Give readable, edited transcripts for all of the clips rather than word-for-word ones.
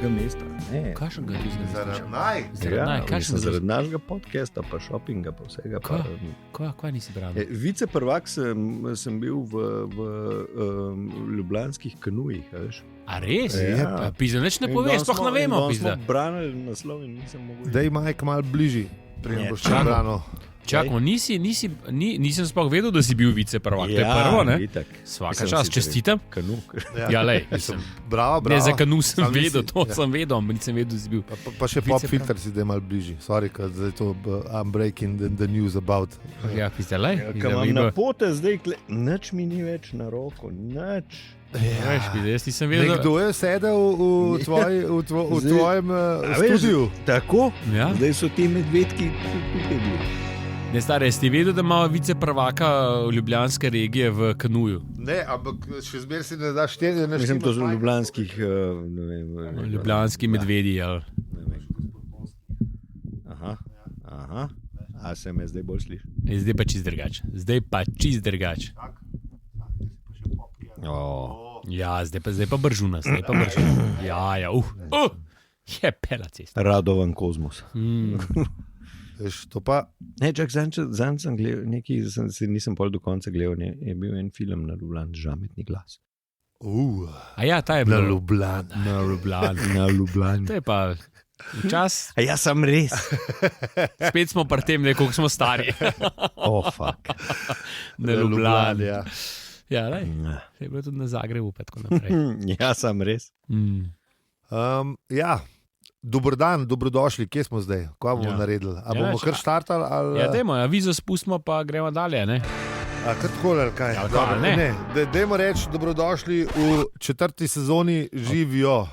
tistega mesta. Kakšnega tistega Zaradi zaradi našega podcasta, pa šopinga, pa vsega. Kaj nisi bral? Viceprvak sem bil v ljubljanskih kanujih, veš. A res? Ja. Pizda, nič ne poveš, sploh ne vemo. Smo branili naslov in nisem mogel. Daj Majk malo bližji, preden boš brano. Čakamo, nisem sploh vedel, da si bil viceprvak. To je prvo, ne? Svaka čast, čestitam. Kanu. Ja, lej. Bravo. Ne, za kanu sem vedel, to sem vedel, ampak nisem vedel, da si bil. Pa še pop filter si da malo bližji. Sorry, ker zdaj to I'm breaking the news about. Ja, pizda, lej. Kam imam na pote zdaj, nič mi ni več na roko, nič. Jaz nisem vedel. Nekdo je sedel v tvojem studiu. Tako? Ja. Zdaj so ti medvedki tukaj bili. Ne, stare, si vedel, da ima viceprvaka ljubljanske regije v kanuju? Ne, ampak še zmer si ne daš štiri. Mislim, to so ljubljanskih... Ljubljanski medvedi, ali... Aha. A se me zdaj bolj sliši? Zdaj pa čist drugač. Ja, zdaj pa bržuna. Ja, je pela cesta. Radovan kozmos. Veš, to pa... Ne, čak, zanj sem gledal, nisem pol do konca gledal, je bil en film na Ljubljani, Žametni glas. A ja, ta je bil. Na Ljubljani. To je pa čas. A ja, sem res. Spet smo pri tem, koliko smo stari. Fuck. Na Ljubljani. Ja. Ja, lej. Je bilo tudi na Zagrebu, pa tako naprej. Ja, sem res. Ja. Dober dan, dobrodošli, kje smo zdaj? Kaj bomo naredili? A bomo kar štartali? Ali... Ja, dajmo, avizo spustimo, pa gremo dalje, ne? A kar tako, ali kaj? Ja, dobro, ne. Dajmo reči, dobrodošli v 4. sezoni Živijo.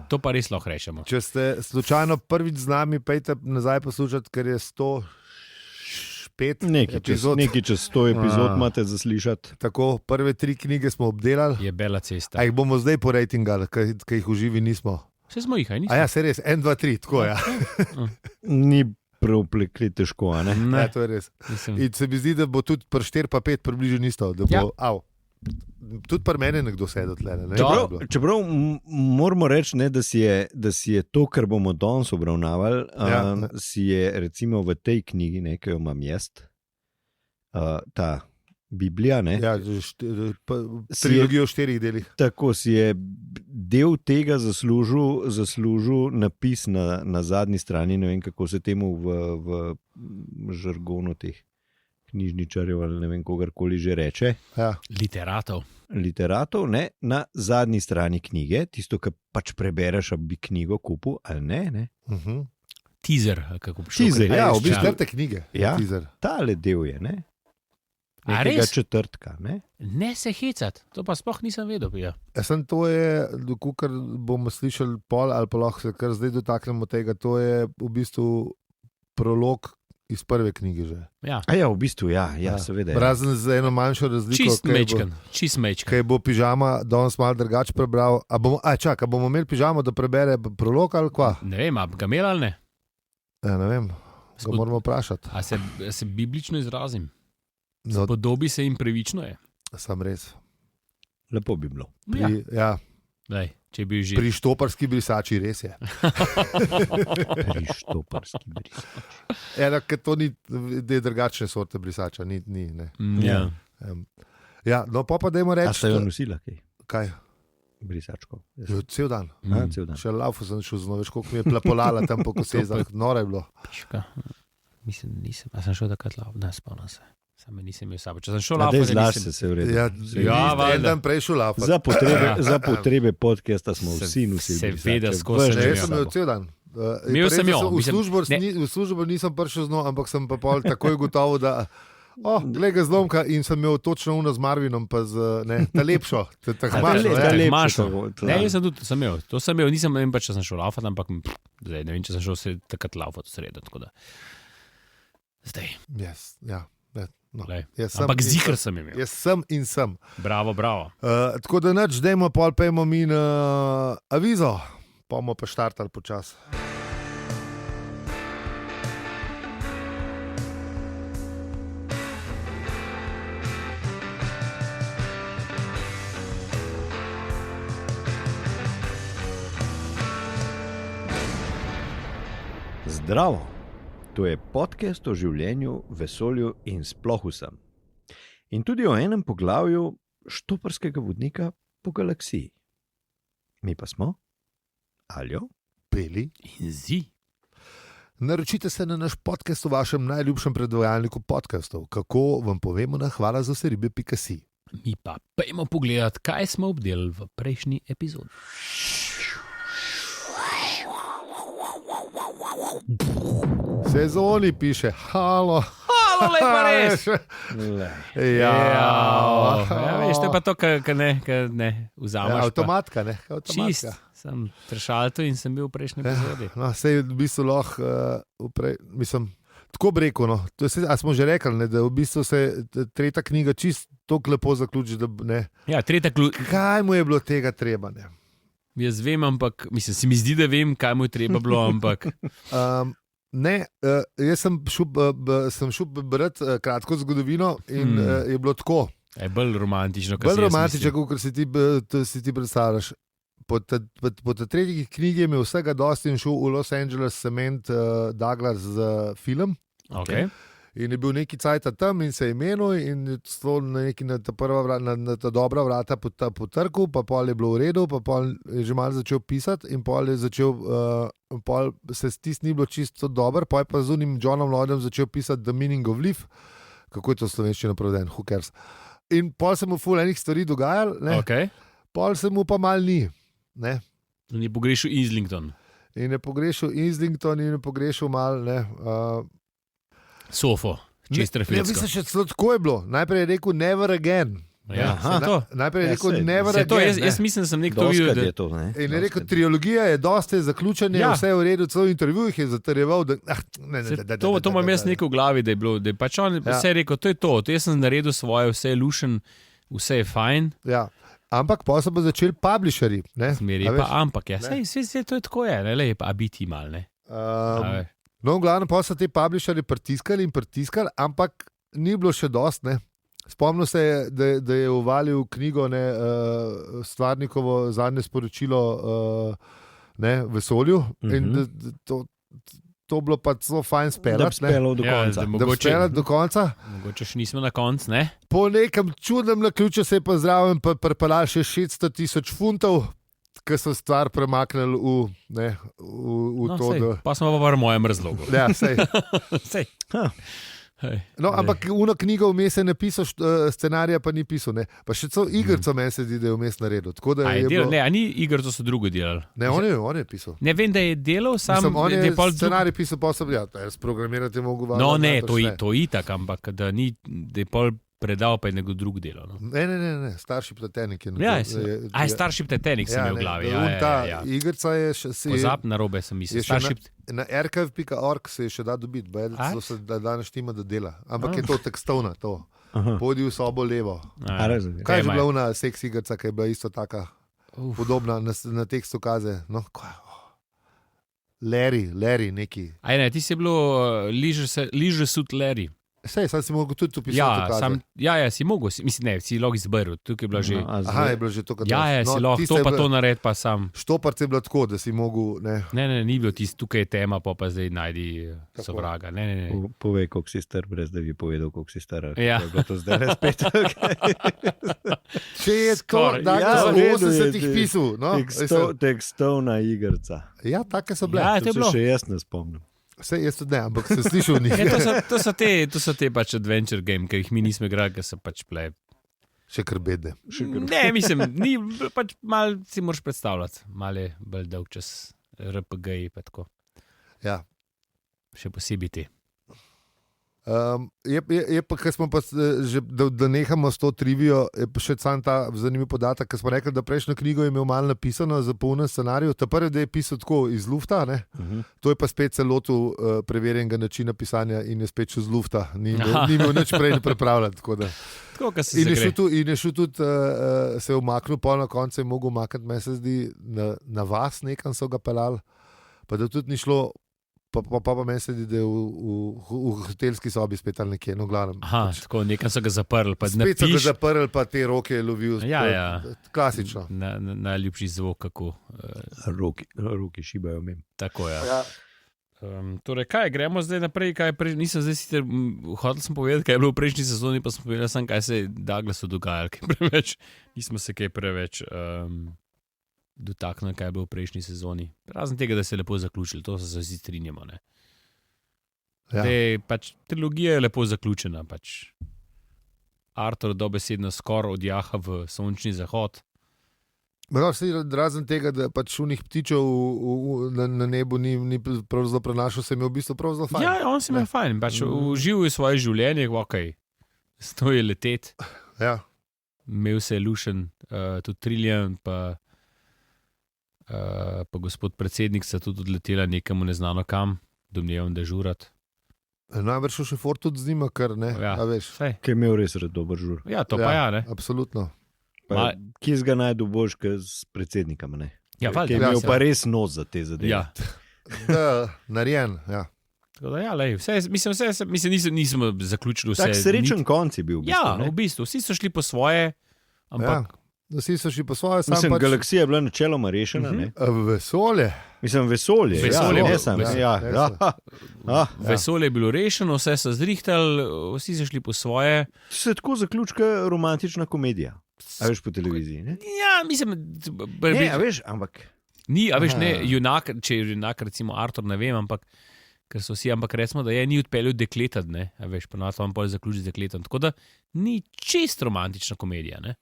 To pa res lahko rečemo. Če ste slučajno prvič z nami, pejte nazaj poslušati, ker je 105 epizod. Nekaj čez 100 epizod imate zaslišati. Tako, prve 3 knjige smo obdelali. Je bela cesta. A jih bomo zdaj porejtingali, kaj jih v živi nismo? Vse smo jih, nismo? A ja, se res, 1, 2, 3, tako ja. Ni preoplekli težko, a ne? Ne, to je res. In se mi zdi, da bo tudi pri 4 pa 5 približno isto, da bo, tudi pri mene nekdo sedel tle. Čeprav moramo reči, ne, da si je to, kar bomo danes obravnavali, si je recimo v tej knjigi, ki jo imam jaz, ta Biblija, ne? Ja, trilogijo v 4 delih. Tako si je del tega zaslužil napis na zadnji strani, ne vem, kako se temu v žargonu teh knjižničarjev ali ne vem, kogarkoli že reče. Ja. Literatov, ne, na zadnji strani knjige, tisto, kar pač prebereš, a bi knjigo kupil, ali ne. Teaser, kako bi šlo. Teaser, ja, v bistvu te knjige. Ja, teaser. Tale del je, ne. Nekega četrtka, ne? Ne se hecat, to pa sploh nisem vedel. Ja. To je, dokler bomo slišali pol ali pa lahko se kar zdaj dotaknemo tega, to je v bistvu prolog iz prve knjige že. Ja. A ja, v bistvu, ja, seveda. Razen z eno manjšo razliko. Čist mečken. Kaj bo pižama danes malo drugače prebral. A bomo imeli pižamo, da prebere prolog ali kva? Ne vem, a ga imel ali ne? Ja, ne vem, ga moramo vprašati. A se biblično izrazim? Spodobi se in pravično je. Sam res. Lepo bi bilo. Daj, če bi že... Pri štoparski brisači res je. Pri štoparski brisači. Ja, ker to ni, da je drugačne sorte brisača, ni, ne. Ja. Ja, no pa dajmo reči... A ste jo nosila kaj? Kaj? Brisačko. Cel dan. Cel dan. Še laufu sem šel zelo, veš, koliko mi je plapolala tam po kosezah, noro je bilo. Mislim, nisem. A sem šel takrat lauf, ne spomnim se. Sam nisem imel sabo. Če sem šel laufati, se v redu. En dan prej šel laufati. Za potrebe podcasta smo vsi nosili. Seveda, skozi sem jaz sem imel cel dan. Imel sem jo. V službo nisem prišel z njo, ampak sem pa pol takoj gotovo, da glej ga zlomka in sem imel točno uno z Marvinom, pa ta lepšo. Ne, jaz sem tudi, to sem imel, nisem vem pa, če sem šel laufati, ampak zdaj ne vem, če sem šel takrat laufati v sredo, tako da zdaj. Yes, ja. No, ampak zikr sem imel. Jaz sem in sem. Bravo. Tako da nič, dajmo pojmo mi na avizo, pa bomo pa štartali počasi. Zdravo, to je podcast o življenju, vesolju in sploh vsem. In tudi o enem poglavju štoparskega vodnika po galaksiji. Mi pa smo Aljo, Peli. In zi. Naročite se na naš podcast v vašem najljubšem predvajalniku podcastov. Kako vam povemo na hvala za vse ribe.si. Mi pa pojmo pogledat, kaj smo obdelali v prejšnji epizodi. Sezoni piše, halo. Halo, lepa res. Ja, Veš, to je pa to, kar ne vzameš. avtomatka, ne? Čist, Avtomatka. sem tršalto in sem bil v prejšnji epizodi. No, sej v bistvu lahko, mislim, tako bi rekel, no, to je, a smo že rekli, ne, da v bistvu se tretja knjiga čist tako lepo zaključi, da ne. Ja, tretja Kaj mu je bilo tega treba, ne? Jaz vem, ampak mislim, se mi zdi, da vem, kaj mu je treba bilo, ampak Ne, jaz sem šel brati kratko zgodovino in je bilo tako. je bolj romantično. Bolj romantično, kot si ti predstavljaš. Po tej tretji knjigi je imel vsega dosti in šel v Los Angeles cement Douglas z film. Okay. In je bil neki cajt tam in se je imenil in na ta prva vrata, na ta dobra vrata potrkal, pa pol je bilo v redu, pa pol je že malo začel pisati in pol je začel, pol se stisni bilo čisto dobro, pol je pa z unim Johnom Lloydom začel pisati The Meaning of Life, kako je to slovenščino prevedeno, who cares. In pol se mu ful enih stvari dogajalo, Okay. pol se mu pa mal ni. Ne? In je pogrešil Islington. In je pogrešil Islington in je pogrešil mal, ne, Sofo, Chesterfieldsko. Mislim, še celo tako je bilo. Najprej je rekel never again. Ja, Aha. to. Najprej je rekel saj, never Saj to, again. jaz mislim, da sem nek to videl. Doskrat Da, je to, ne? In je rekel, Doskrat. trilogija je dosti zaključena, Ja. vse je v redu, celo v intervjujih je zatrjeval, da to imam jaz nekaj v glavi, da je bilo, da je pač on vse rekel, to je to, jaz sem naredil svoje, vse je lušen, vse je fajn, Ja. Ampak pa so pa začeli publisherji. smeri pa, ampak ja, vse to je tako je, ne, lej, pa biti mal, ne. No, v glavnem pa so te publisherji pritiskali in pritiskali, ampak ni bilo še dost. Ne. Spomnil se je, da je uvalil knjigo, ne, Stvarnikovo zadnje sporočilo vesolju in da to bilo pa zelo fajn Da bi speljati. speljal do Ja, konca. da Da bi speljati do konca. Mogoče še nismo na koncu, ne? Po nekem čudnem naključju se je pa zraven pripeljal še 600,000 funtov, ki so stvar premaknili v No, to. sej, pa smo pa v mojem razlogu. Ja, sej. Sej. Ha. Hej. No, ampak uno knjigo vmes je napisal, scenarija pa ni pisal. Ne. Pa še celo igrico meni se zdi, da je vmes naredil. Tako da A je je delal, bilo... ne, a ni igr, to so drugo delali. Ne, on je pisal. Ne vem, da je delal, sam Mislim, on da je pol scenarij pisal, pa sem ja, sprogramirati mogo. No, ne, to itak, ampak da je pol predal, pa je nekdo drug delal. No. Ne, Starship Titanic je. Ja, je Starship Titanic sem imel v glavi. Ja. Igrica je še Pozab na robe sem mislil. je še Starship, na archive.org se je še da dobiti, A? da danes štima, da dela. Ampak je to tekstovna, to. Aha. Pojdi v sobo levo. A, razumem. Kaj je že Tema je. bila ona seks igrica, ki je bila isto taka podobna na tekstu kaze? No, kaj? Larry, neki. Aj ne, ti si bilo Leisure Suit Larry. Sej, sam si mogel tudi upisati Ja, to kaze. ja, si mogel, mislim, ne, si log izbril, tukaj je bila že. No, a Aha, zdaj- je bilo že to, kar Ja, si lahko to pa to naredi, pa sam. Štoparc je bilo tako, da si mogel, ne. Ne, ni bilo tisto, tukaj je tema, pa zdaj najdi Tako. sovraga. Ne. Povej, koliko si star, brez da bi povedal, koliko si star. Ja. Je bilo to zdaj res spet. Če je to, Skoraj. da Ja, so v redu 80 je, pisal, no, Tekstovna igrica. ja, take so bile. Ja, To to je se bilo. še jaz ne spomnim. Vse jaz tudi ne, ampak sem slišal njih. Ne, to so te pač adventure game, ki jih mi nismo igrali, ker so pač bile. Še kar bedne. Ne, mislim, ni, pač mal si moraš predstavljati, mal je bolj dolg čas RPG-ji pa tako. Ja. Še posebej ti. Je pa, ker smo pa že, da nehamo s to trivijo, je pa še sam ta zanimiv podatek, ker smo rekli, da prejšnjo knjigo je imel malo napisano za polnem scenariju. Ta prvi, da je pisal tako iz lufta, ne? To je pa spet celotu preverjenega načina pisanja in je spet šel z lufta. Ni imel nič prej pripravljati. Tako da. Tako, kar se In je zagre. šel tudi, se je umaknil, pa na koncu je mogel umakniti, meni se zdi, na vas nekam so ga pelali, pa da tudi ni šlo. Pa meni se zdi, da je v hotelski sobi spet ali nekje, no, glavnem. Aha, tako nekam so ga zaprli, pa Spet so ga napiš. zaprli, pa te roke je lovil. Ja. Klasično. Najljubši zvok, kako. Roki šibajo mem. Tako je. Ja. Torej, kaj gremo zdaj naprej? Nisem zdaj sicer hotel sem povedati, kaj je bilo v prejšnji sezoni, pa sem povedal sam, kaj se je Douglasu dogajalo, nismo se kaj preveč dotaknili, kaj je bilo v prejšnji sezoni. Razen tega, da se je lepo zaključili, to se zdaj strinjamo. Ja. Pač, trilogija je lepo zaključena. Pač. Artur dobesedno skoraj odjaha v sončni zahod. Razen tega, da pač unih ptičev na nebu ni pravzaprav prenašal, se mi je v bistvu pravzaprav fajn. Ja, on se mi je fajn, pač užival je svoje življenje, ok, stoji leteti. Ja. Imel se je lušen, tudi Trillian, pa gospod predsednik sta tudi odletela nekemu neznano kam, domnevam, da žurat. Najbrž še Ford tudi z njima, ker ne, Ja, a veš. saj. Ki je imel res dober žur. Ja, to pa ja, ne. Absolutno. Kje ga najdu boš, kot s predsednikom? Ja, Ki je valjda. imel ja. pa res nos za te zadeve. Ja. Narejen, ja. Tako da, ja, lej, nismo zaključili vse. Tak srečen konc je bil. V bistvu, Ja, ne? v bistvu, vsi so šli po svoje, ampak Vsi so šli po svoje, sam Mislim, pač galaksija je bila načeloma rešena. Ne? vesolje. Mislim, vesolje. Vesolje ja, je ne bilo- samo. ja, Ja, res ja. vesolje je bilo rešeno, vse so zrihtali, vsi so šli po svoje. Se je tako zaključka romantična komedija. A veš po televiziji. Ne, Ja, mislim, ne a veš, ampak. ni, a veš, Aha. ne, junak, če je junak, recimo Artur, ne vem, ampak ker so vsi, ampak recimo, da je ni odpeljal dekleta, ne, a veš, pa na to vam pol zaključi z dekletom. Tako da ni čist romantična komedija, ne.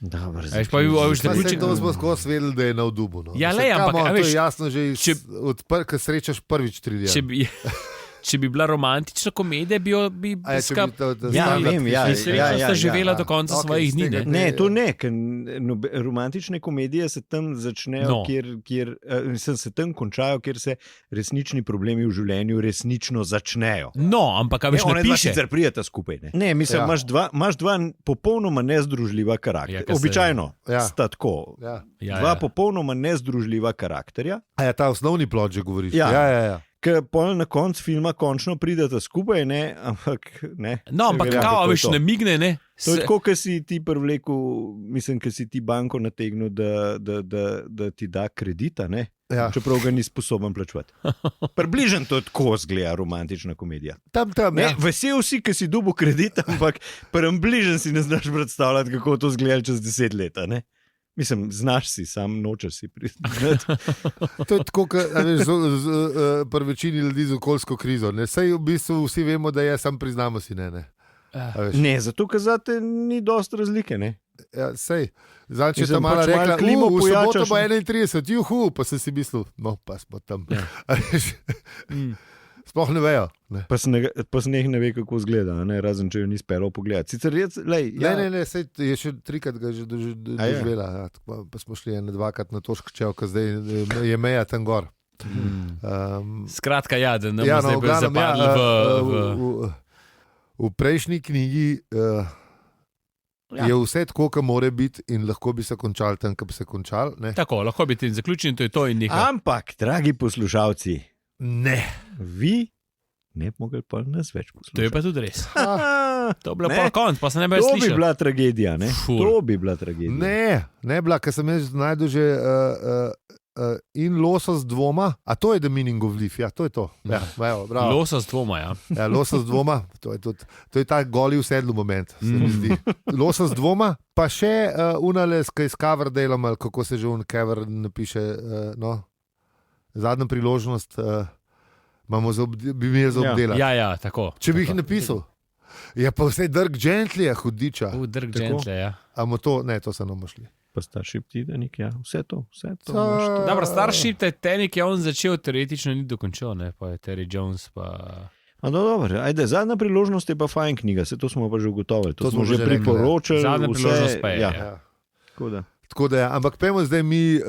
Dobro, A veš, pa bi- a veš, Pa se zaključek- to smo skozi vedeli, da je na vdubu. No. Ja, Mislim, lej, ampak, come on, a to veš, je jasno že, če- ko srečaš prvič Trillian. Če bi bila romantična komedija, bi A ja, če skap, bi to Ja, standard vem, ja, klišej. in srečno sta živela do konca Ok, svojih iz dni. tega Ne? Ne, to ne, ker romantične komedije se tam začnejo, No. se tam končajo, kjer se resnični problemi v življenju resnično začnejo. No, ampak, a veš, Ne, ne one dva piše. sicer prijeta skupaj. Ne, mislim, Ja. imaš dva popolnoma nezdružljiva karakterja. Ja, ke se- Običajno Ja. sta tako. Ja. Dva popolnoma nezdružljiva karakterja, A ja, ta osnovni plot že govoriš. Ja. Ja. ki pol na koncu filma končno prideta skupaj, ne, ampak ne. No, ampak Seveda, kao, a tako je veš, to. ne migne, ne. To je tako, kot si ti privlekel, mislim, ki si ti banko nategnil, da ti da kredita, ne? Ja. Čeprav ga ni sposoben plačevati. Približno to tako zgleda romantična komedija. Tam, Ne, ja. vesel si, ki si dobil kredit, ampak približno si ne znaš predstavljati, kako to zgleda čez 10 let. a ne? Mislim, znaš si, sam nočeš si priznati. To je tako, kot pri večini ljudi z okoljsko krizo. Ne? Sej v bistvu vsi vemo, da je, sam priznamo si ne. A veš? Ne, zato kazate, ni dosti razlike. Ne? Ja, sej. Zdaj, če Mislim, tam malo pač malo rekla, klimo v soboto pojačaš, bo ne." 31, juhu, pa sem si mislil, no, pa smo tam. Ja. A veš, Mm. Sploh ne vejo. Ne. Pa sneh ne ve, kako izgleda, a ne? Razen če jo ni spelo pogledati. Sicer je, lej, ja, Ne, sej je še trikrat ga že A je? doživela. Ja, tako pa smo šli dvakrat na Toškčev, ker zdaj je meja tam gor. Skratka, ja, da ne Ja, bomo zdaj v glavnem, zapadli v prejšnji knjigi Ja. je vse tako, kot more biti, in lahko bi se končal tam, kjer bi se končal. Ne. Tako, lahko bi ti zaključili, to je to in nekaj. Ampak, dragi poslušalci, Ne. vi ne bi mogli pa nas več poslušati. To je pa tudi res. Ah, To je bilo Ne. pa konc, pa se ne bi to bi slišal. bila tragedija. Ne? Ful. To bi bila tragedija. Ne bila, ker sem jaz najdel že in losos dvoma, a to je The Meaning of Life, ja, to je to. Ja, evo, bravo. Losos dvoma, ja. Ja, losos dvoma, to je ta goli v sedlu moment, se mi zdi. Losos dvoma, pa še unales, ki je s Coverdelom, ali kako se že Cover napiše, no, zadnja priložnost imamo bi mi je za Ja. obdelati. Ja, tako. Če bi jih tako. napisal. Je pa vse Dirk Gently, hudiča. Drg Tako. gentle, ja. Amo to, ne, to se nam šli. Pa Starship Titanic, ja, vse to. To- imaš to. Dobro, Starship Titanic je on začel, teoretično ni dokončal, ne, pa je Terry Jones, pa... No, dobro, ajde, zadnja priložnost je pa fajn knjiga, se to smo pa že ugotovili. To smo že rekli, priporočali. Zadnja vse, priložnost pa je, Ja, ja. tako da, Tako da, ampak pojmo zdaj mi,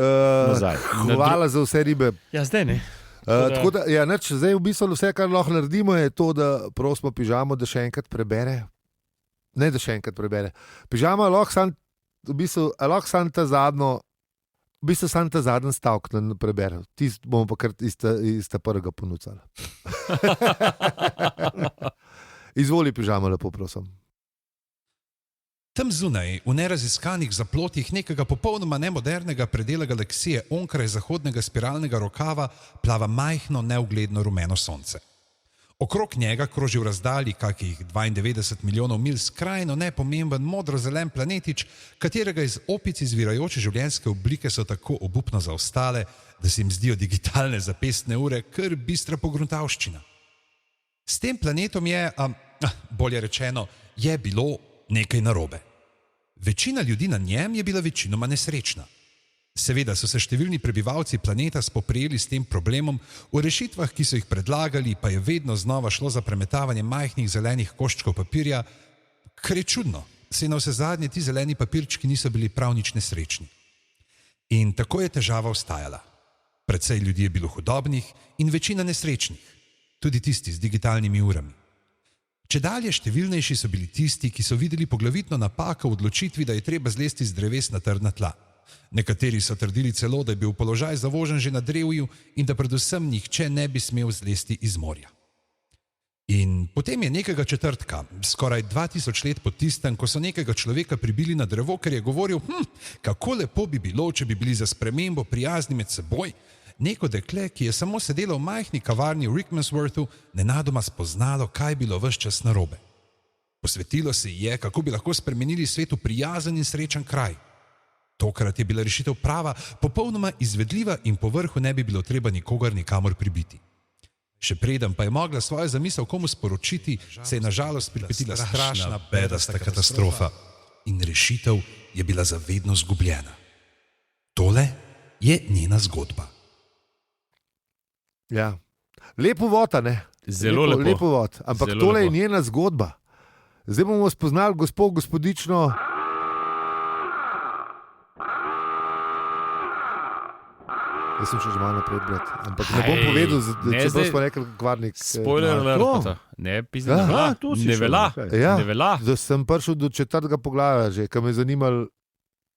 nazaj. hvala za vse ribe. Ja, zdaj ne. Tako da, ja, neč, zdaj v bistvu vse, kar lahko naredimo, je to, da prosimo pižamo, da še enkrat prebere. Ne, da še enkrat prebere. Pižama lahko sam, v bistvu, lahko sam ta zadnjo, v bistvu sam ta zadnji stavek prebere. Tisti bomo pa kar iz ta prvega ponudili. Izvoli pižama, lepo prosim. Tam zunaj, v neraziskanih zaplotih nekega popolnoma nemodernega predela galaksije onkraj zahodnega spiralnega rokava plava majhno, neugledno rumeno sonce. Okrog njega kroži v razdalji kakih 92 milijonov milj skrajno nepomemben modro-zelen planetič, katerega iz opic izvirajoče življenjske oblike so tako obupno zaostale, da se jim zdijo digitalne zapestne ure kar bistra pogruntavščina. S tem planetom bolje rečeno, je bilo nekaj narobe. Večina ljudi na njem je bila večinoma nesrečna. Seveda so se številni prebivalci planeta spoprijeli s tem problemom, v rešitvah, ki so jih predlagali, pa je vedno znova šlo za premetavanje majhnih zelenih koščkov papirja, kar je čudno, saj navsezadnje ti zeleni papirčki niso bili prav nič nesrečni. In tako je težava ostajala. Precej ljudi je bilo hudobnih in večina nesrečnih, tudi tisti z digitalnimi urami. Čedalje številnejši so bili tisti, ki so videli poglavitno napako v odločitvi, da je treba zlesti z dreves na trdna tla. Nekateri so trdili celo, da je bil položaj zavožen že na drevju in da predvsem nihče ne bi smel zlesti iz morja. In potem je nekega četrtka, skoraj 2000 let po tistem, ko so nekega človeka pribili na drevo, ker je govoril, kako lepo bi bilo, če bi bili za spremembo prijazni med seboj, neko dekle, ki je samo sedelo v majhni kavarni v Rickmansworthu, nenadoma spoznalo, kaj bilo ves čas narobe. Posvetilo se je, kako bi lahko spremenili svet v prijazen in srečen kraj. Tokrat je bila rešitev prava, popolnoma izvedljiva in po vrhu ne bi bilo treba nikogar nikamor pribiti. Še preden pa je mogla svojo zamisel komu sporočiti, se je nažalost pripetila strašna, bedasta katastrofa in rešitev je bila zavedno zgubljena. Tole je njena zgodba. Ja. Lepo vod, ne? Zelo lepo. Lepo vod. Ampak Zelo tole lepo. je njena zgodba. Zdaj bomo spoznali gospodično. Jaz sem še že malo naprej, brat. Ampak ne bom povedal, če smo rekli kvarnik. Spoiler alert. Ne, pizda, to si ne šel, velja. kaj? Ja, Ne velja. da sem prišel do 4. poglavja že, ker me je zanimalo,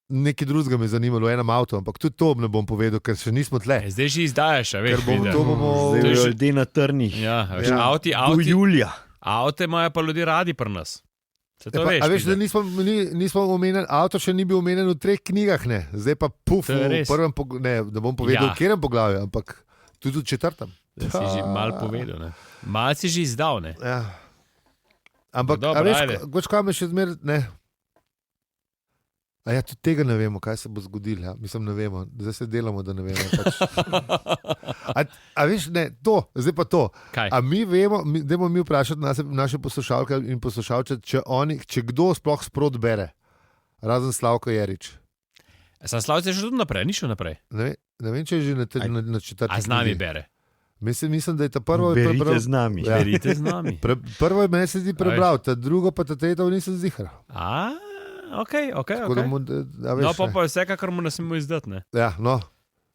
nekaj drugega me je zanimalo v enem avtu, ampak tudi to ne bom povedal, ker še nismo tle. Zdaj že izdajaš, a veš. Ker bomo videa. to bomo... Zdaj To je je že- ljudje na trnih. Ja, veš, Ja. Do julija. Avte imajo pa ljudje radi pri nas. Se to Ja, pa, veš. a veš, da pizda. nismo omenjali, avto še ni bil omenjen v 3 knjigah, ne. Zdaj pa puf, To je v res. prvem, ne bom povedal, Ja. v katerem poglavju, ampak tudi v 4. Da si že mal povedal. Ne. Mal si že izdal. Ne. Ja. Ampak, No, dobro, a veš, ajde. kaj me še zmer, ne. A ja, tudi tega ne vemo, kaj se bo zgodilo. Ja. Mislim, ne vemo, zdaj se delamo, da ne vemo. Pač. A veš, ne, to, zdaj pa to. Kaj? A mi vemo, dajmo mi vprašati naše poslušalke in poslušalce, če kdo sploh sprot bere, razen Slavko Jerič. Sam Slavce je že tudi naprej, ni šel naprej. Ne vem, če je že na 4. A z nami knjigi. bere. Mislim, da je ta prvo Berite z nami. Ja. Berite z nami. Prvo je meni se zdi prebral, ta drugo pa ta tretjo nisem zihar. Ok. Tako da mu, a veš, No, pa ne. pa vsekakor mu ne smemo izdati. Ne. Ja, no. Mi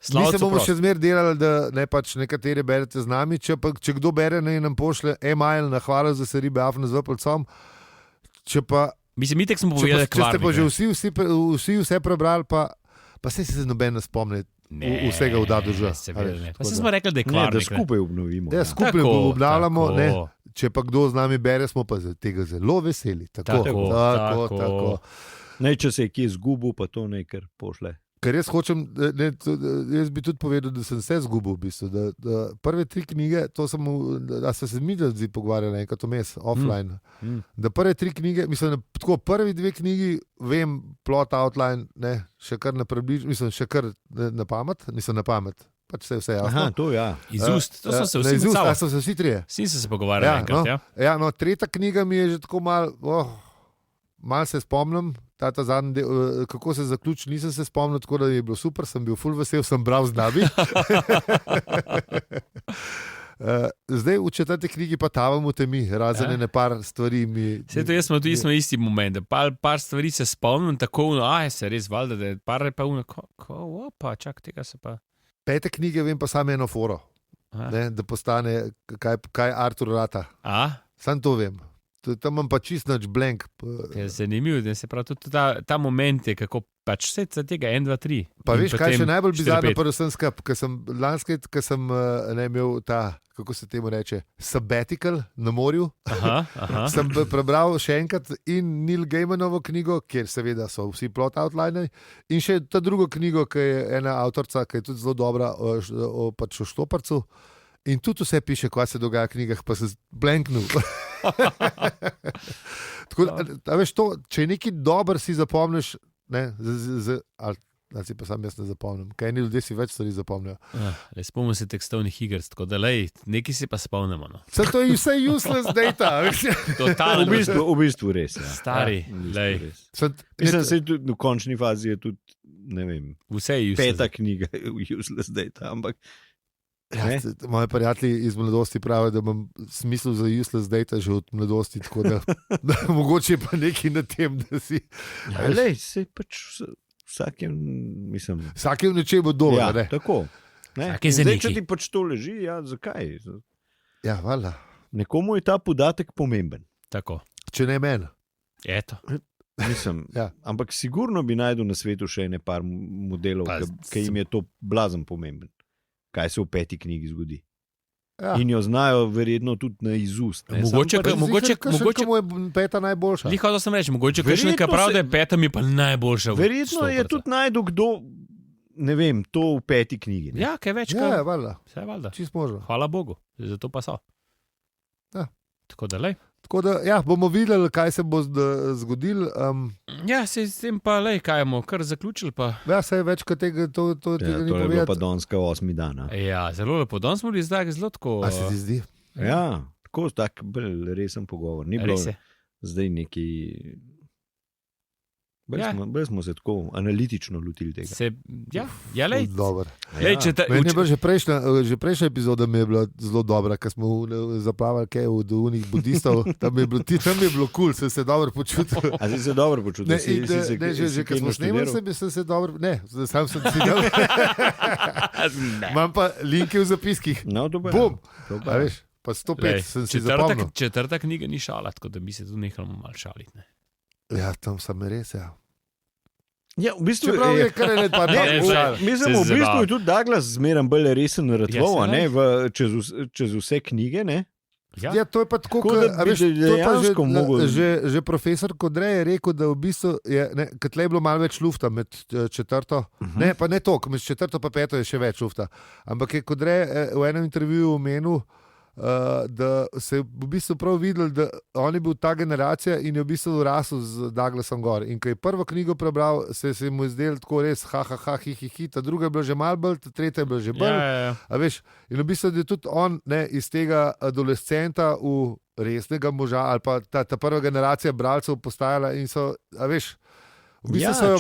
Slavcu se bomo prost. še zmer delali, da ne pač nekateri berete z nami. Če kdo bere, naj nam pošlje e-mail na hvala za se ribe afna.com. Če pa Mislim, itek smo če povedali, ste pa že kvarnik, vsi vse prebrali, pa se noben ne spomni vsega v dadu že. Seveda ne. Pa se smo rekli, da je Ne, da kvarnik. ne. skupaj obnovimo. Ja, skupaj Tako, obnavljamo. tako. Ne. Če pa kdo z nami bere, smo pa tega zelo veseli. Tako. Tako. Ne, če se je kje izgubil, pa to nekaj pošle. Ker jaz hočem, jaz bi tudi povedal, da sem se izgubil. V bistvu, da prve 3 knjige, to sem, da se mi zdaj pogovarjali enkrat vmes, offline. Da prve 3 knjige, mislim, da tako prvi 2 knjigi vem, plot, outline, ne, še kar na približno, mislim, še kar na pamet, nisem na pamet. Pač vse jasno. Aha, to ja. Iz ust, to so se Ne, vsi iz ust, mucali. so se vsi trije. Vsi so se pogovarjali enkrat, ja. Ja, no, 3. knjiga mi je že tako mal se spomnim, ta zadnji del, kako se zaključi, nisem se spomnil, tako da je bilo super, sem bil ful vesel, sem bral z nami. Zdaj v 4. knjigi pa tavamo temi, razen ene par stvari mi... Vse to jaz smo tudi smo isti moment. Par stvari se spomnim, tako, se res valjda, da je par pa opa, čak tega se pa... 5. knjige vem pa samo eno foro, ne, da postane, kaj Artur rata. A? Sam to vem. tam imam pa čist nač blank. Je zanimivo, da se pravi tudi ta moment je, kako pač vse tega 1, 2, 3. Pa veš, kaj še najbolj bizarno, 4, 5. predvsem skup, ker sem lanskrat, ker sem imel ta, kako se temu reče, sabbatical na morju. Aha. Sem prebral še enkrat in Neil Gaimanovo knjigo, kjer seveda so vsi plot outlineri, in še ta drugo knjigo, ki je ena avtorica, ki je tudi zelo dobra pač o Štoparcu. In tudi vse piše, kaj se dogaja v knjigah, pa se blanknil. Tako, veš, to, če nekaj dober si zapomniš, ne, ali si pa sam jaz ne zapomnim, kaj eni ljudje si več stvari zapomnijo. Spomnim se tekstovnih iger, tako da nekaj si pa spomnimo. No. To je vse useless data. Totalno. V bistvu res. Ja. Stari, Mislim, da tudi v končni fazi je tudi, ne vem, vse je useless. 5. knjiga useless data, ampak Moji prijatelji iz mladosti pravijo, da imam smisel za useless data že od mladosti, tako da mogoče pa nekaj na tem, da si. Lej, se pač vsakem, mislim. Vsakem nečem bo dobro, ja, ne? Tako. Ne? Zdaj, če ti pač to leži, ja, zakaj? Ja, valjda. Nekomu je ta podatek pomemben. Tako. Če ne meni. Eto. Mislim, ja. Ampak sigurno bi najdel na svetu še ene par modelov, ki jim je to blazen pomemben. Kaj se v 5. knjigi zgodi. Ja. In jo znajo verjetno tudi na izust. Mogoče mu je 5. najboljša. Liho, da sem reči, mogoče kakšen, ki pravi, da je 5. mi pa najboljša. Verjetno je tudi najdu kdo, ne vem, to v 5. knjigi. Ne? Ja, kaj več. Ja, valjda. Vse valjda. Čist možno. Hvala Bogu, zato pa so. Ja. Tako da lej. Tako da, ja, bomo videli, kaj se bo zgodilo. Ja, se s tem pa, kaj bomo kar zaključili. Pa. Ja, se je več kot tega, tega ni povedati. To je bilo pa danes 8. dan. Ja, zelo lepo. Danes smo bili zdaj zelo tako. A se ti zdi? Ja, tako tak resen pogovor. Ni bilo zdaj neki. Bolj smo se tako analitično lotili tega. Lej. Lej, že prejšnja epizoda mi je bila zelo dobra, ker smo zaplavali kaj od unih budistov. Tam je bilo kul, sem se dobro počutil. A si se dobro počutil? Že kad smo snemali, sem se dobro. Ne, sam sem si dal. Imam pa linke v zapiskih. No, dobro. Bum! A veš, pa 105 sem si zapomnil. 4. knjiga ni šala, tako da bi se tudi nehali malo šaliti. Ne? Ja, tam sem res, ja. Ja, v bistvu je kar ne pa mislim, v bistvu je tudi Douglas zmeraj bolj resen narratov, čez vse knjige, ne? Ja, to je pa tako, že profesor Kodrej je rekel, da v bistvu je, kad tle je bilo malo več lufta med 4. Ne, pa ne toliko, med 4. pa 5. je še več lufta. Ampak je Kodrej v enem intervjuju omenil, da se je v bistvu prav videl, da on je bil ta generacija in je v bistvu rasel z Douglasom gor. In ko je prvo knjigo prebral, se mu je zdel tako res ta druga je bila že malo bolj, ta tretja je bila že bolj. Ja. A veš, in v bistvu je tudi on iz tega adolescenta v resnega moža ali pa ta prva generacija bralcev postajala in so, a veš, v bistvu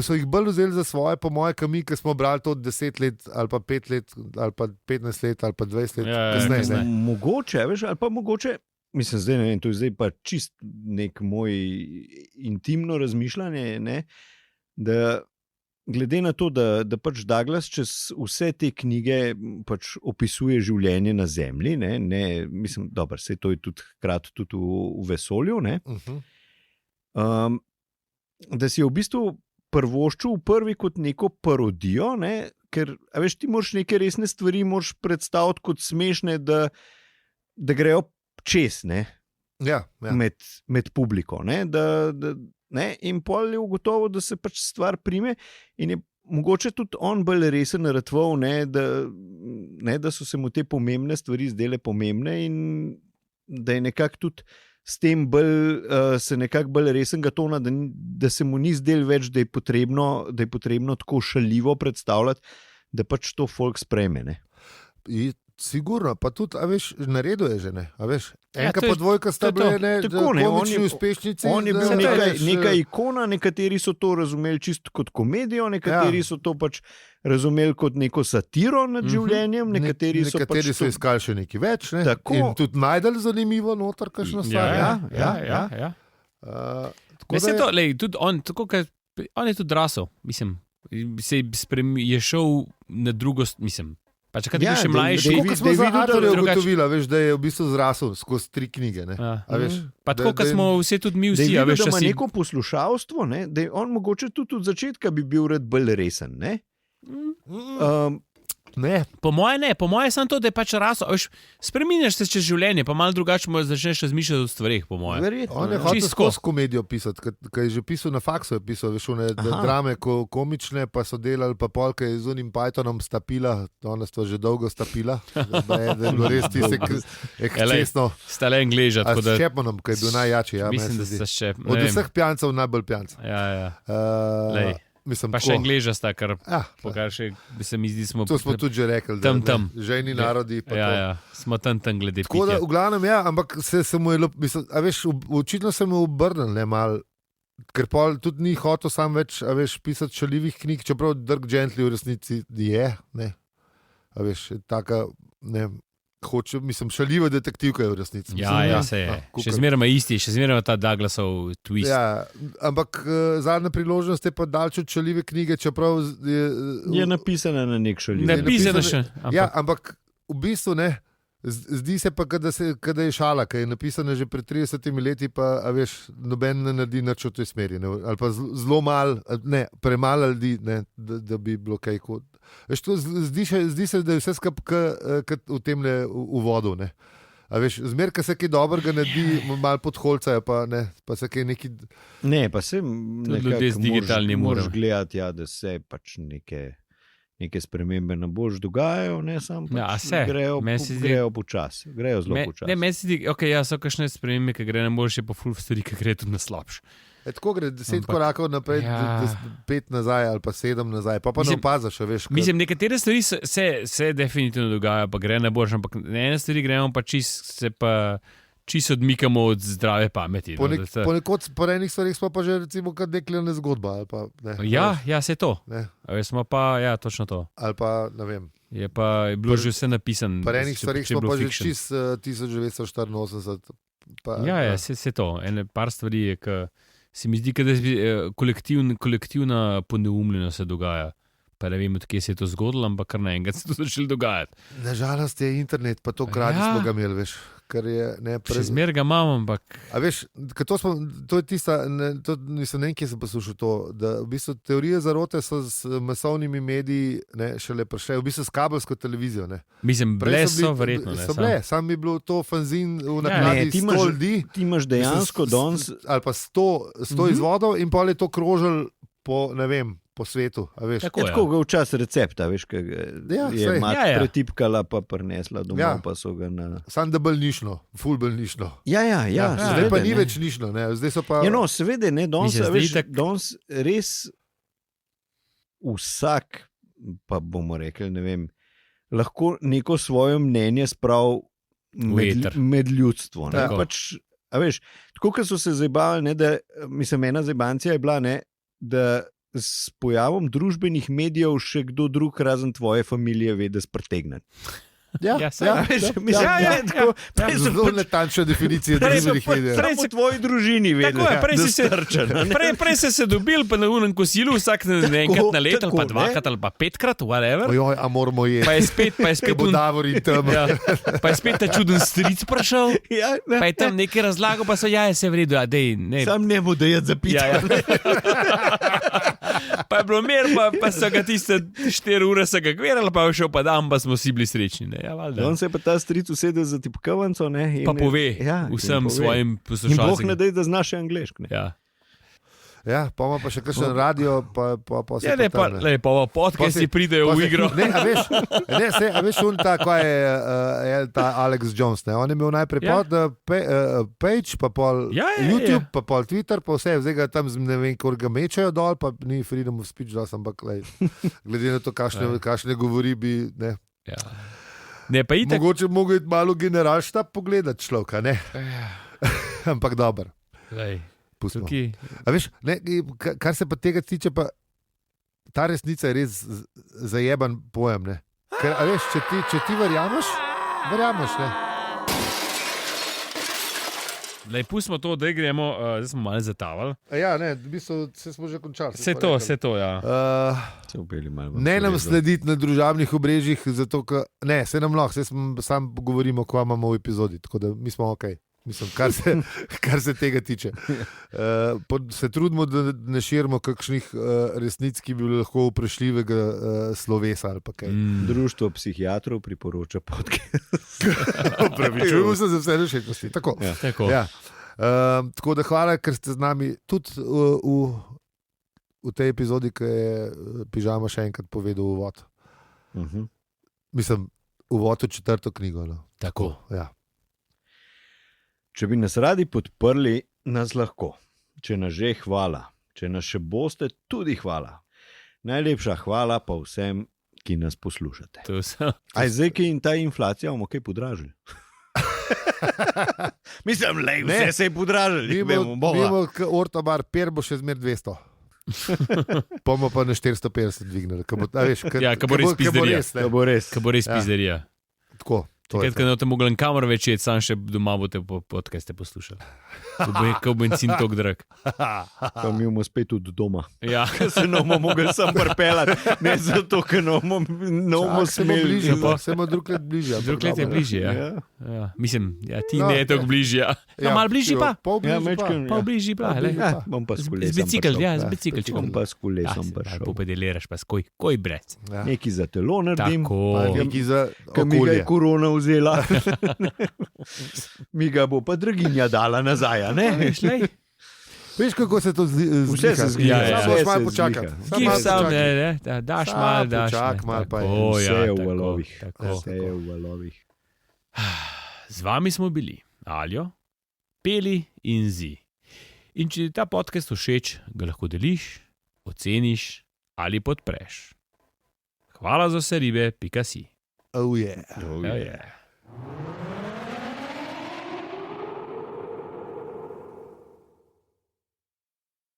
so jih bolj vzeli za svoje, po moje, kami, ki smo brali to 10 let, ali pa 5 let, ali pa 15 let, ali pa 20 let kasneje. Mogoče, veš, ali pa mogoče, mislim, zdaj ne vem, to je zdaj pa čist nek moj intimno razmišljanje, ne, da glede na to, da pač Douglas čez vse te knjige pač opisuje življenje na Zemlji, ne, mislim, dobro, se to je tudi hkrati tudi v vesolju, ne, da si je v bistvu prvoščil v prvi kot neko parodijo, ne? Ker veš, ti moraš neke resne stvari predstaviti kot smešne, da grejo čez, ne? Ja. Med publiko. Ne? In pol je ugotovil, da se pač stvar prime in je mogoče tudi on bolj resen naratoval, da so se mu te pomembne stvari zdele pomembne in da je nekako tudi s tem se nekako bolj resnega tona, da se mu ni zdel več, da je potrebno tako šaljivo predstavljati, da pač to folk sprejme. Ne? Sigurno, pa tudi, a veš, naredil je že, ne, a veš. Enka pa dvojka sta bile komični uspešnici. On je bil neka ikona, nekateri so to razumeli čisto kot komedijo, nekateri so to pač razumeli kot neko satiro nad življenjem, nekateri so iskali še nekaj več, ne? In tudi najdeli zanimivo noter, kakšno stvar. Ja. Mislim, tudi on, on je tudi rasel, mislim, je šel na drugo, mislim, Pa če ti še mlajši. Tako smo za avtorje drugače- ugotovili, veš, da je v bistvu zrasel skozi 3 knjige. Ne? Ja. A veš, Pa tako, kot smo vsi tudi mi Da vsi, je a videl, veš, da če ima si... neko poslušalstvo, ne? Da je on mogoče tudi od začetka bi bil rad bolj resen. Ne? Ne, Po moje samo to, da je pač rasel. Veš, spreminjaš se čez življenje, pa malo drugače začneš razmišljati o stvareh, po moje. Verjetno. on je ne. hotel Čisto. skozi komedijo pisati, ker je že pisal na faksu, je pisal, veš, one Aha. drame komične, pa so delali, pa polke z unim Pythonom stapila, ona stva že dolgo stapila, da je bilo res tiste ekscesno. Sta le Angleža, A tako s da Chapmanom, ki je bil najjačji. Ja, mislim, meni da se zdi. sta še... Od vseh pijancev najbolj pijanc. Ja. Lej. Mislim, Pa še Angleža sta, kar Ja, pokaže, še, se mi zdi, smo... to smo tudi že rekli, da Tam. žejni narodi. Pa to. Ja, smo tam glede Tako da, pitja. v glavnem, ja, ampak se mu je, mislim, a veš, očitno se mu je obrnil, ne mal, ker pol tudi ni hotel sam več, a veš, pisati šalivih knjig, čeprav Dirk Gently v resnici je, ne, a veš, je taka, ne, hoče, mislim, šaljiva detektivka je v resnici. Ja, se je. Še zmeraj isti, še zmeraj ta Douglasov twist. Ja, ampak zadnja priložnost je pa daljč od šaljive knjige, čeprav Je napisana na nek šaljiv. Napisano še. Ja, ampak v bistvu ne. Zdi se pa, da je šala, ki je napisana že pred 30 leti, pa a veš, noben ne naredi nič v tej smeri. Ne? Ali pa zelo malo, ne, premalo ljudi, ne, da bi bilo kaj kot. Veš, to zdi se, da je vse skupaj v tem uvodu. Ne? A veš, zmer, ko se kaj dobrega naredi, malo podholcajo, pa se kaj neki. Ne, pa se ljudje z digitalnim moraš urom. gledati, ja, da se pač neke spremembe na boljš dogajajo, ne samo pač Ja, se. grejo, Meni se zdi- grejo počasi, grejo zelo počasi. Ne, meni se zdi, okay, ja, so kakšne spremembe, ki gre na boljše, pa ful stvari, ki gre tudi na slabše. Tako gre 10 Ampak- korakov naprej, Ja. 5 nazaj ali pa 7 nazaj, pa Mislim- ne opaziš, veš. Mislim, nekatere stvari se definitivno dogajajo, pa gre na boljše, ampak ene stvari gremo pa čisto odmikamo od zdrave pameti. No, da se- Ponekod po enih stvarih smo pa že recimo kad dekljena zgodba. Ali pa, ne, Ja, se to. Ne, A veš, smo pa, ja, točno to. ali pa ne vem. Je pa je bilo že vse napisano. Po enih stvarih če je smo bilo pa že fiction. čist 1984. Pa, Ja, se to. Ene par stvari je, ki se mi zdi, da kolektivna poneumljenost se dogaja. Pa ne vem, odkje se je to zgodilo, ampak kar naenkrat se je to začelo dogajati. Nažalost je internet, pa to krati Ja. smo ga imeli, veš. Kar je, ne, Še zmeraj ga imam, ampak A veš, to je tista, nisem ne vem, kje sem poslušal to, da v bistvu teorije zarote so z masovnimi mediji šele prišle, v bistvu s kabelsko televizijo. Ne. mislim, Prej bile so so bili- verjetno. Ne, So bile, sam bi bilo to fanzin v nakladi Ne, ti 100 imaš- ljudi. Ti imaš dejansko danes, Ali pa 100 izvodov in pol je to krožil po, ne vem, po svetu. A veš. Tako. tako ga včasih recepta, veš, kaj Ja, je saj. mat Ja. pretipkala, pa prinesla domov, Ja. pa so ga na... Sam da bolj nišno, ful bolj nišno. Ja, Zdaj pa seveda, ni ne. več nišno, ne. Zdaj so pa. Ja, no, seveda, ne, danes, Mi se a zdi veš, tak- danes res vsak, pa bomo rekli, ne vem, lahko neko svoje mnenje spravi V eter. med ljudstvo. Ne, Tako. pač, a veš, tako kot so se zabavali, ne, da mislim, ena zabancija je bila, ne, da s pojavom družbenih medijev še kdo drug razen tvoje familije ve, da sprtegnen. Ja, saj, A veš, mislim, ja, tako, prej so Zelo pač- natančna definicija prej so družbenih pač medijev. samo v tvoji družini vedeli, Tako je, prej da si se- strčen, a ne. Prej ste se dobili pa na unem kosilu, vsak enkrat na leto, ali tako, pa ne. dvakrat, ali pa petkrat, whatever. Ojoj, a moramo jeti. Pa je spet, Bo Davor in tam. ja, pa je spet ta čuden stric prišel, Ja, pa je tam nekaj razlagal, pa so ja, je se v redu, a dej, ne. sam ne bo da je zapiti. Ja, ja. Pa je bilo mir, pa so ga tiste 4 ure se ga gverali, pa je šel pa dan, pa smo vsi bili srečni. Ne? Ja, valjda. On se je pa ta stric usedel za tipkavanco, ne, in Pa pove ja, in vsem pove. svojim In Bog ne poslušalcem. dej, da znaš še angleško. Ne. Ja. Ja, pa ima pa še kakšen radio, pa se Ja, ne, pa, tam, ne. lej, pa podcasti pridejo v igro. Ne, a veš, on ta, kaj je ta Alex Jones, ne? On je imel najprej Ja. page, pa pol Ja, YouTube, pa pol Twitter, pa vse, zdaj ga tam ne vem, koliko ga mečejo dol, pa ni freedom of speech, ampak lej, glede na to, kakšne govori bi, ne. Ja. Ne, pa itak. Mogoče mogo iti malo generalštab pogledati človeka, ne? Ampak dober, Lej, pustimo. tukaj, A veš, ne, kar se pa tega tiče, pa ta resnica je res zajeban pojem. Ne? Ker, a veš, če ti verjameš, ne. Lej, pustimo to, da gremo, zdaj smo malo zatavali. Ja, ne, v bistvu smo že končali. Vse to, ja. Se upeli malo. Ne nam slediti na družabnih obrežjih, zato ne, se nam lahko, sam govorimo, kva imamo v epizodi, tako da mi smo ok. Mislim, kar se tega tiče. Se trudimo, da ne širimo kakšnih resnic, ki bi bili lahko vprašljivega slovesa ali pa kaj. Društvo psihiatrov priporoča podcast. Pravičujemo se za vse všečnosti. Tako. Ja. Tako. Ja. Tako da hvala, ker ste z nami tudi v tej epizodi, ki je Pižama še enkrat povedal uvod. Mislim, uvod v 4. knjigo. No. Tako. Ja. Če bi nas radi podprli, nas lahko. Če nas že, hvala. Če nas še boste, tudi hvala. Najlepša hvala pa vsem, ki nas poslušate. Aj zdaj, ki in ta inflacija, bomo kaj podražili? Mislim, lej, vse se je podražili. Mimo Ortobar, per bo še zmer 200. Pomo pa na 450 dvignili. Ka bo res pizderija. Tako. Takrat, ko ne boste mogli kamor več jeti, sam še doma boste podcaste poslušali. Ko bo benzin tok drag. Pa mi bomo spet od doma. Ja. Se ne bomo mogli sam prpelati. Ne zato, ker ne bomo smeli. Se bomo drug let bližje. Drug let je bližje, ja. Mislim, ti ne je tako bližje. Malo bližje pa. Pol bližje pa. Bom pa s kolesom. Z bicikl, ja, z biciklčkom. Bom pa s kolesom prišel. Popedeliraš pa skoj brec. Nekaj za telo naredim. Nekaj za okolje. Korona vzela. Mi ga bo pa draginja dala nazaj, ne? Veš, kako se to zdi? Vse se zgodi. Samo malo počakati. Daš malo, počak, malo pa je. Vse je v valovih. Z vami smo bili Aljo, Peli in Zi. In če ti ta podcast všeč, ga lahko deliš, oceniš ali podpreš. Hvala za vse ribe, .si. Oh yeah. Oh yeah.